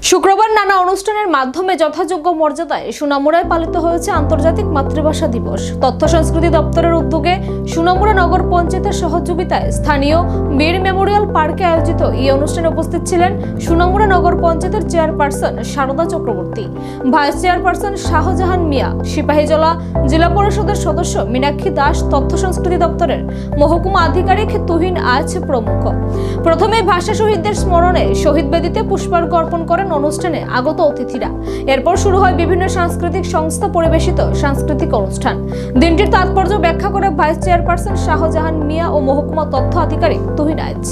শুক্রবার নানা অনুষ্ঠানের মাধ্যমে যথাযোগ্য মর্যাদায় সুনামুড়ায় পালিত হয়েছে আন্তর্জাতিক মাতৃভাষা দিবস। তথ্য সংস্কৃতি দপ্তরের উদ্যোগে সুনামুড়া নগর পঞ্চায়েতের সহযোগিতায় স্থানীয় বীর মেমোরিয়াল পার্কে আয়োজিত এই অনুষ্ঠানে উপস্থিত ছিলেন সুনামুড়া নগর পঞ্চায়েতের chairperson Sharda Chakraborty, vice chairperson Shahjahan Miah, Sepahijala জেলা পরিষদের সদস্য মীনাক্ষী দাস, তথ্য সংস্কৃতি দপ্তরের মহকুমা আধিকারিক তুহিন আজ প্রমুখ। প্রথমে ভাষা শহীদদের স্মরণে শহীদ বেদিতে পুষ্পার্ঘ্য অর্পণ করেন অনুষ্ঠানে আগত অতিথিরা। এরপর শুরু হয় বিভিন্ন সাংস্কৃতিক সংস্থা পরিবেশিত সাংস্কৃতিক অনুষ্ঠান। দিনটির তাৎপর্য ব্যাখ্যা করে ভাইস চেয়ারপারসন শাহজাহান মিয়া ও মহকুমা তথ্য আধিকারিক তুহিন আজ।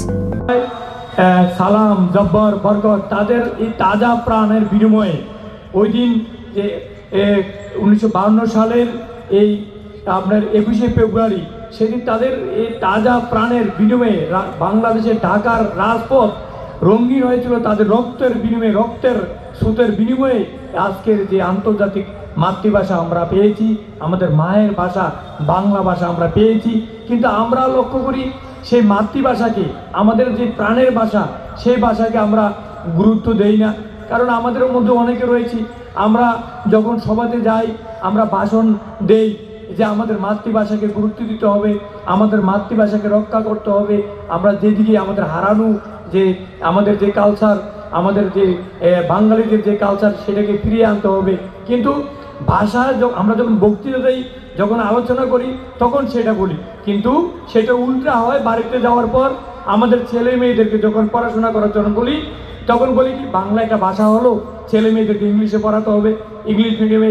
সালাম জব্বর বরকত তাদের এই তাজা প্রাণের বিনিময়ে ওই দিন যে 1952 সালের এই আপনার 21শে ফেব্রুয়ারি সেদিন তাদের এই তাজা প্রাণের বিনিময়ে বাংলাদেশের ঢাকার রাজপথ রঙিন হয়েছিল তাদের রক্তের বিনিময়ে, রক্তের স্রোতের বিনিময়ে আজকের যে আন্তর্জাতিক মাতৃভাষা আমরা পেয়েছি, আমাদের মায়ের ভাষা বাংলা ভাষা আমরা পেয়েছি। কিন্তু আমরা লক্ষ্য করি সেই মাতৃভাষাকে, আমাদের যে প্রাণের ভাষা, সেই ভাষাকে আমরা গুরুত্ব দেই না। কারণ আমাদের মধ্যে অনেকে রয়েছি, আমরা যখন সভাতে যাই আমরা ভাষণ দেই যে আমাদের মাতৃভাষাকে গুরুত্ব দিতে হবে, আমাদের মাতৃভাষাকে রক্ষা করতে হবে। আমরা যেদিকে আমাদের হারানো যে আমাদের যে কালচার, আমাদের যে বাঙালিদের যে কালচার, সেটাকে ফিরিয়ে আনতে হবে। কিন্তু ভাষা আমরা যখন বক্তৃতা দেই, যখন আলোচনা করি, তখন সেটা বলি, কিন্তু সেটা উল্টা হয় বাড়িতে যাওয়ার পর। আমাদের ছেলে মেয়েদেরকে যখন পড়াশোনা করার জন্য বলি, তখন বলি কি বাংলা একটা ভাষা হলো, ছেলে মেয়েদেরকে ইংলিশে পড়াতে হবে, ইংলিশ মিডিয়ামে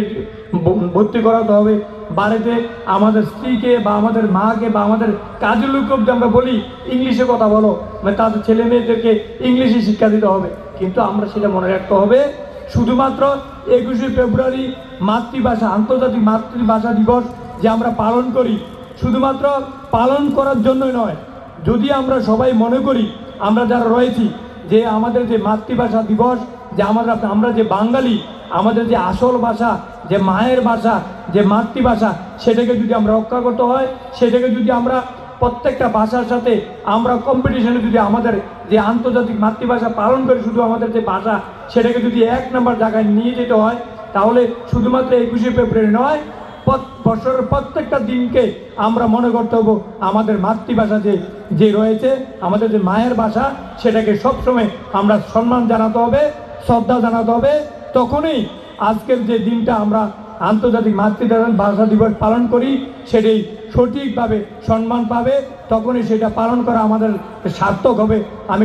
ভর্তি করাতে হবে। বাড়িতে আমাদের স্ত্রীকে বা আমাদের মাকে বা আমাদের কাজের লোককে আমরা বলি ইংলিশে কথা বলো, মানে তাদের ছেলে মেয়েদেরকে ইংলিশে শিক্ষা দিতে হবে। কিন্তু আমরা সেটা মনে রাখতে হবে, শুধুমাত্র 21শে ফেব্রুয়ারি মাতৃভাষা, আন্তর্জাতিক মাতৃভাষা দিবস যে আমরা পালন করি, শুধুমাত্র পালন করার জন্যই নয়। যদি আমরা সবাই মনে করি, আমরা যারা রয়েছি, যে আমাদের যে মাতৃভাষা দিবস, যে আমরা যে বাঙালি, আমাদের যে আসল ভাষা, যে মায়ের ভাষা, যে মাতৃভাষা, সেটাকে যদি আমরা রক্ষা করতে হয়, সেটাকে যদি আমরা প্রত্যেকটা ভাষার সাথে আমরা কম্পিটিশনে যদি আমাদের যে আন্তর্জাতিক মাতৃভাষা পালন করি, শুধু আমাদের যে ভাষা, সেটাকে যদি 1 নম্বর জায়গায় নিয়ে যেতে হয়, তাহলে শুধুমাত্র 21শে ফেব্রুয়ারি নয়, বছরের প্রত্যেকটা দিনকে আমরা মনে করতে হবে আমাদের মাতৃভাষা যে রয়েছে, আমাদের যে মায়ের ভাষা, সেটাকে সবসময় আমরা সম্মান জানাতে হবে, শ্রদ্ধা জানাতে হবে। তখনই আজকের যে দিনটা আমরা আন্তর্জাতিক মাতৃভাষা দিবস পালন করি, সেটাই সঠিকভাবে সম্মান পাবে, তখনই সেটা পালন করা আমাদের সার্থক হবে। আমি